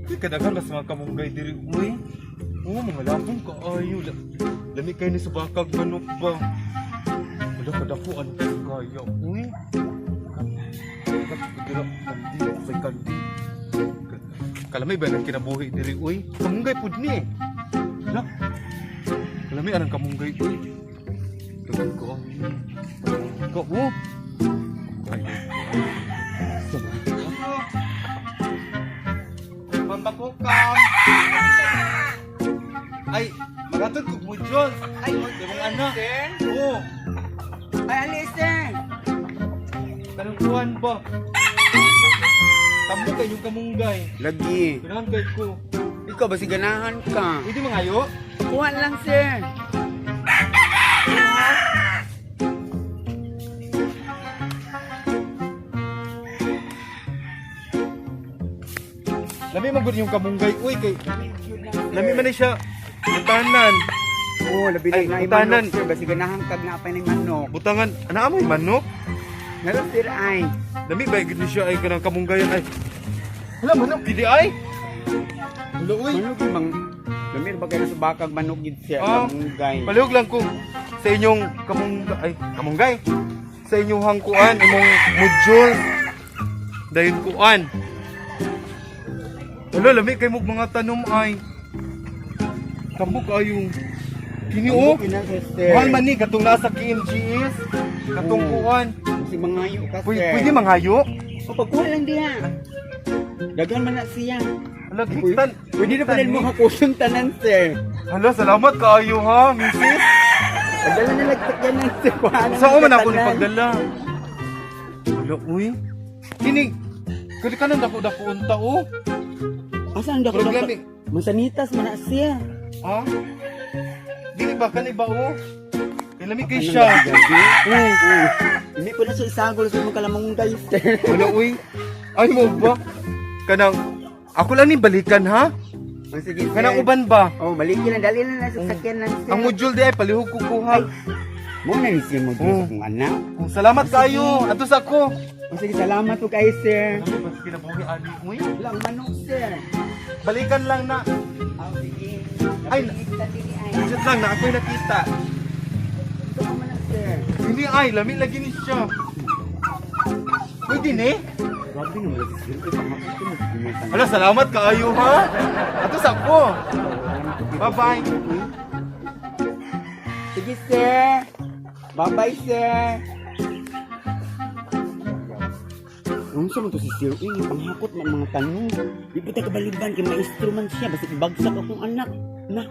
Di kadaghan mas mga kamunggay diri uy. Oo, mga labong kaayo. Lami kayo ni sa bakag manok ba? Wala kadako ano kaya uy. Kadira kandi sa kandi. Kalamay ba nang kinabuhi diri uy? Kamunggay pud ni. Hala. Kalamay anang kamunggay uy. Dagan ko ang ko mo. Pambakukam. Ay, magatod ko mo John. Ay, ibang anak. Oo. Ay, alisten! Kanang kuhan ba? Tamo kayo yung kamunggay. Lagi. Kailangan kayo ko. Ikaw ba si ganahan ka? Hindi mangayo? Kuha lang, sir. Lami magod yung kamunggay. Uy, kay... Lami man na siya. Butanan. Oo, labi Ay, na utanan. manok, sir. Ba si ganahan ka nga pa ng manok. Butangan. Ano amoy manok? Ngayon, sir, ay. Lami ba gid ni siya ay kanang kamunggayan ay. Wala manok gidi ay. Wala uy. Manok yung mang... Lamir ba kayo sa bakag manok gid siya? Ah, Kamunggay. Palihog lang ko sa inyong kamunggay. Sa inyong hangkuan, imong module. Dayon kuan. Wala, lami kay mo mga tanom ay. Kamo kayong kini o. Sir. Mahal man ni katong nasa KMGS. Katong kuan. Si mangayo ka, sir. Pwede manghayo? O, pagkuha lang diya. Dagan man na siya. Hala, gitan. Pwede na pala mo kakusong tanan, sir. Hala, salamat kaayo ha, misis. Pagdala na nagtakyan ng sir. Saan man ako ni pagdala? Wala, uy. Kini, kali ka nang dako-dako unta, oh. Asan dako Problema, dako? Masanitas man na siya. ha? Dili ba, kani ba, oh? Ilami kay siya. Hindi ko na siya isagol sa mga kalamang guys, sir. Wala, uy. Ay mo ba? Kanang, ako lang ni balikan, ha? Oh, sige, sir. Kanang uban ba? Oh, balikin na. Dali na sa sakyan lang, sir. Ang module di ay palihog kukuha. Muna ni siya mo Oh. sa kong anak. Salamat kayo. Atos ako. Oh, sige, salamat po kayo, sir. Ano ba kinabuhi ani, uy? Lang manok, sir. Balikan lang na. Oh, sige. Ay, Nakikita din ay. Diyan lang na ako'y nakita. Ito ko man na, sir. Hindi ay, lami lagi ni siya. Pwede ni? Grabe naman, sir. Ipangakot mo. Hala, salamat kaayo ha. Atos ako. Bye-bye. Sige, sir. Bye-bye, sir. Ang sa mo to si Sir Uy, panghakot ng mga tanong. Di po tayo kabaliban, kay maestro man siya, basta ibagsak akong anak. Na.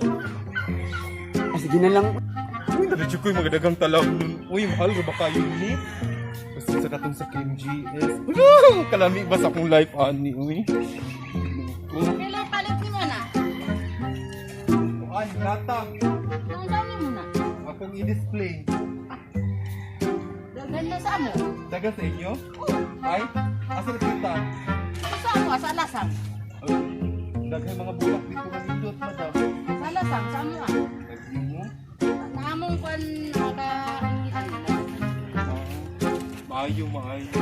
Ah, sige na lang. Uy, naradyo ko yung mga dagang talag nun. Uy, mahal ba kayo ni? Basta sa katong sa KMGS. Kalami ba sa akong life, ani? Uy. Kailan palit ni mo na? Ay, nata. Nung dami mo na? Akong i-display. Dagan na sa mo? Daga sa inyo? Ay, asa na kita? Sa mo? Sa lasang? Daghay mga bulak dito ng indot, madam. Sa lasang? Sa mo? Daghay mo? Namong kon maka-ingitan nila. Maayo, maayo.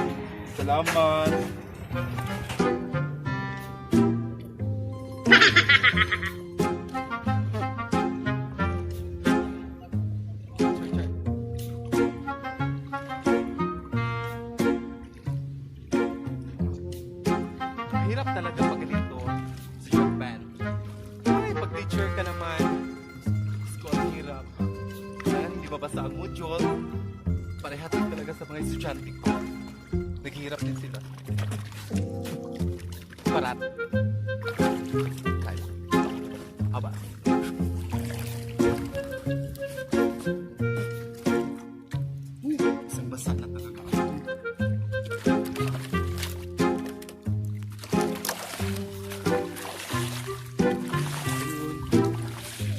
Salamat. Mahirap talaga pag ganito sa Japan. Ay, pag teacher ka naman, school ang hirap. Kaya hindi babasa ang module. Parehat din talaga sa mga estudyante ko. Naghihirap din sila. Parat. Kaya. Aba. Isang basa na talaga ako.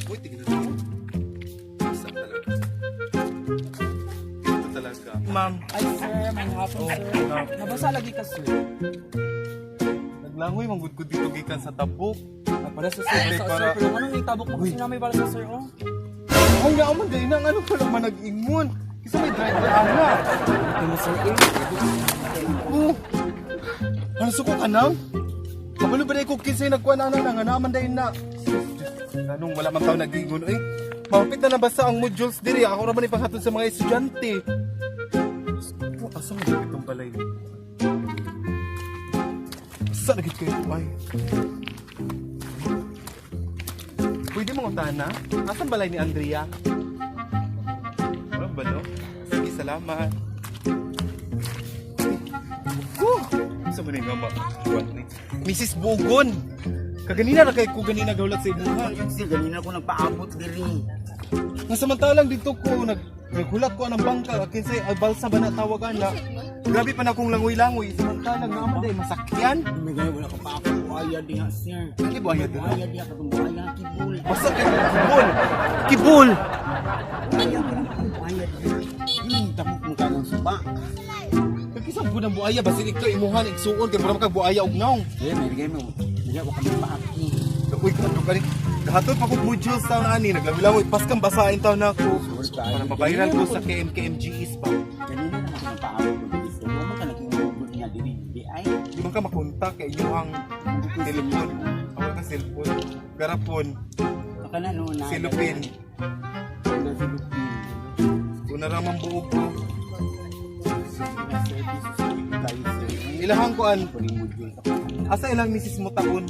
Uy, tingnan mo. Isang talaga. Ito talaga. Ma'am. Ay sir, may hapon Oh, sir. ma'am. Nabasa lagi ka sir. Naglangoy, manggudgud dito gikan sa tabok. Para sa sir, Okay, basa para- sir. Pero anong itabok mo kasi namin para sa sir, oh? Ay, naaman dahil nang ano pa naman nag-ingon. Kasi may driver ana. Ito mo sir, eh. Oh. Ano suko ka na? Kabalo ba na ko kinsay nagkuha na nga naman dahil na. Anong wala man tao nagingon eh. Mahapit na nabasa ang modules diri. Ako raman ipanghatod sa mga estudyante. Oh, asa mo dito itong balay? Asa na kayo ay? Pwede mong utana? Asan balay ni Andrea? Walang balo? Sige, salamat. Sa mo na yung mama? Mrs. Bogon! Kaganina na kayo ko ganina gawlat sa ibuha. Kasi ganina ko nagpaabot diri. Nasamantalang dito ko, naghulat ko anang bangka. Kinsay, balsa ba na tawagan na? Grabe pa na akong langoy-langoy. Samantalang nga amaday, masakyan. May ganyan wala ka pa ako buhaya di nga sir. Hindi ba yan Buhaya di ako buhaya kibul. Basta kibul! Kibul! Buhaya di. Tamok mo ka ng suba. Kagkisang po ng buaya, basilik ka imuhan, igsuon, kaya mura kag buaya og naong. May ganyan mo. Hindi ako kami paaki. Uy, kanto ka rin. Kahatod pa kong modules taon na ani, naglawilaw, paskang basahin taon na ako. Para mabayaran ko sa KMKMGEs pa. Ganina naman ako nagpaabot ko diri. So, mo ka naging niya diri. Di ay. Di man ka makontak kay inyong telepon. Ako ka cellphone. Garapon, Baka na no na. silupin. Silupin. Kung naramang buog ko. Service. Ilahang ko an. Pwede module sa kanila. Asa ilang misis mo taon?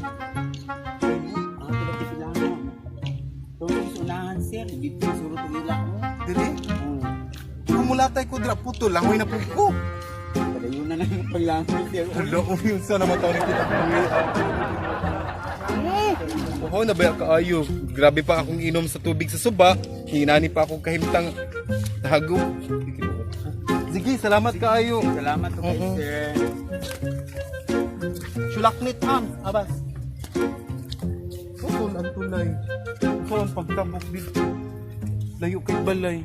Tulad sila mo. Itong unahan sir. Dito suro itong ila mo. Dili? Kumulatay ko dira puto, langoy na po ko. Padayon na lang yung paglangoy sir. Hello, yun sa naman taon nito. Oo, nabaya kaayo. Grabe pa akong inom sa tubig sa suba. Hinani pa akong kahimtang tahago. Sige, salamat kaayo. Salamat po kay sir. Sulaknit ham, abas. Saan ang tulay? Saan pagtabok dito? Layo kay balay.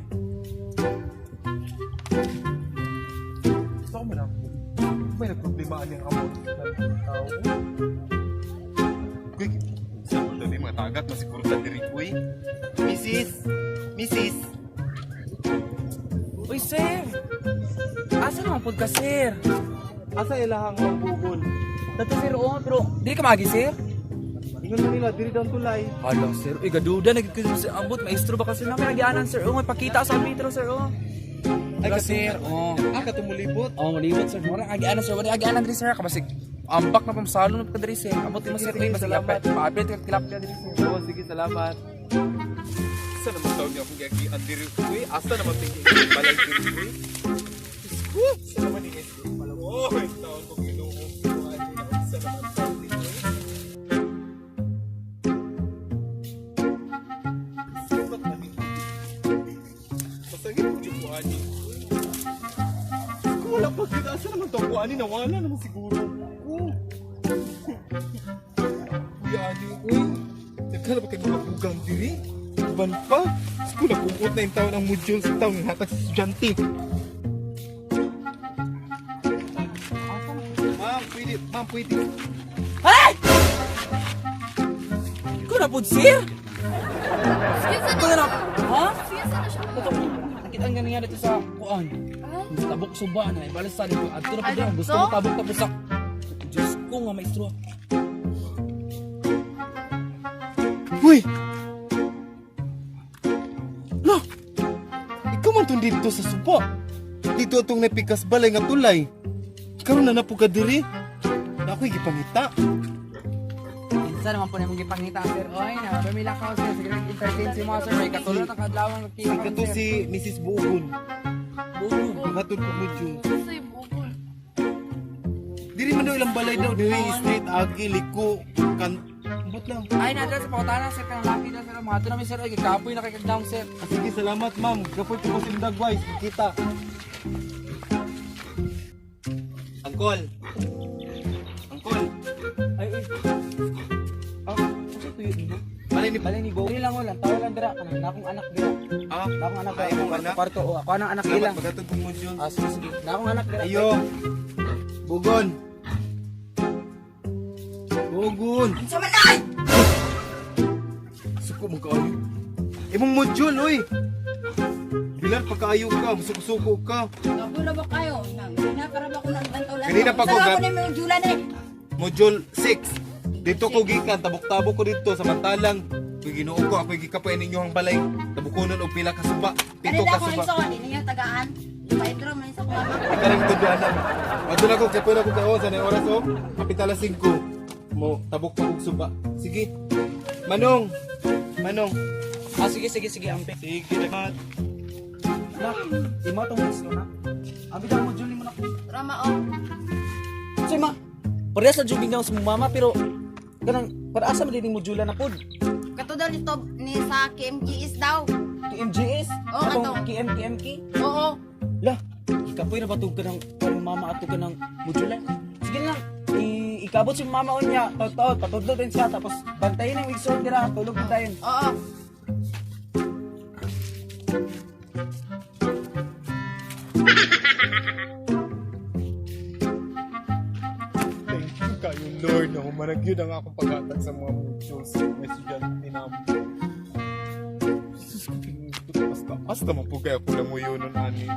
Saan man ako? May nagproblema ang amon ng tao. Uy, saan mo doon mga tagat? Masiguro sa diri ko eh. Mrs. Uy, sir! Asa naman po ka, sir? Asa ilahang ang bugol? Dato, sir, oo, pero dili ka magi, sir? Ingon mo nila, diri daw tulay. Hala, sir. Uy, gaduda, nagkikita sa ambot. Maestro ba kasi namin nagyanan, sir? Oo, may pakita sa metro, sir, oo. Ay, sir, oo. Katumulibot. Oo, malibot, sir. Mura, nagyanan, sir. Wala nagyanan diri, sir. Kabasig, ambak na pamsalo na pagkadiri, sir. Ambot mo, sir. Sige, Basig, salamat. paapit, kilap ka diri, sir. Oo, sige, salamat. Asa naman taon niya akong gagian diri uy? Asa naman tingin balay diri uy? Asa naman ni Esko? Oh, taon ko ginoo. Asa naman taon diri uy? Sibat na ni. Pasagin ko yung buhani. Wala pa kita. Asa naman taon buhani? Nawala naman siguro. Oh. Buhani uy. Nagkala ba kayo mga bugang diri? Iban pa? School na kumot na yung taon ang module sa taon ng hatag sa estudyante. Ma'am, pwede. Ay! Ikaw na po, sir? Ikaw na na. Ha? Ito, nakita nga nga dito sa kuan. Sa tabok suba na, ibalasan ko. At ito na po dyan, gusto mo tabok tapos sa... Diyos ko nga, maestro. Uy! No! Ikaw man itong dito sa suba. Dito itong napikas balay nga tulay. Karoon na po ka diri. Na ako'y gipangita. Minsan naman po na mong gipangita, sir. Oy, na, pamila ka, sir. Sige, entertain si mga, sir. May katulad ang kadlawang nagkita ka, Ito sir. si Mrs. Bugon. Bugo. Hatod ko module. Kasi bukol. Diri man daw ilang balay daw. Diri street, agi, liko, kan... But lang. Ay, nandun sa pakutana, sir. Kang laki na, sir. Mga ito namin, sir. Ay, kakapoy na kay kagdawang, sir. Sige, salamat ma'am. Gapoy ko po si Dagwise. Kita. Angkol. Ay, uy. Ito yun. Balay ni Balay ni Bo. Dili lang ulan, tawa lang dira. Kanang na akong anak dira. Ah, Na akong anak Ay, dira. imong anak? Kwarto, o. Ako anang anak Salamat ilang. magatod kong module. Ah, sige, sige. Na akong anak dira. Ayo. Bugon. Bugon. Sa manay! Suko mo kaayo. Imong module, oy. Bilar pa kaayo ka, musuko-suko ka. Nagula ba kayo? Kanina para ba ko nang bantulan? Kanina pa ko, Saan Gab. ako na may julan eh? Module 6. Dito ko gikan, tabok-tabok ko dito, samantalang ko'y Ginoo ko, ako'y gikapoy ninyo ang balay. Tabukunon og pila ka suba, pito Kanila ka ko suba. inso, di niyo tagaan. Paidro man sa kumama. Ikarang tuduanan. Adto na ko kay pwede ko kaon sa na oras oh. Kapital alas 5. Mo tabok pa og suba. Sige. Manong. Manong. Ah, sige, ampe. Sige, dapat. Nak, ima tong gusto na. Abi daw mo Julie mo na. Rama oh. Say ma, parehas sa jubing daw sa mama pero kanang para asa man din mo Julia na pod. Kato daw nito ni sa KMGS daw. KMGS? Oo, Atong ato. KMK? Oo. Lah, ikapoy na ba ito ka ng mama ato ka ng modula? Sige lang, ikabot si mama o niya, taot-taot, patudlo din siya, tapos bantayin ang wigson dira, tulog na tayo. Oo. Thank you kayo Lord na humarag yun ang akong paghatag sa mga mutuals na estudyante namin. Jesus ko pinuto. Basta man po kaya ko lang mo yun nun, ani.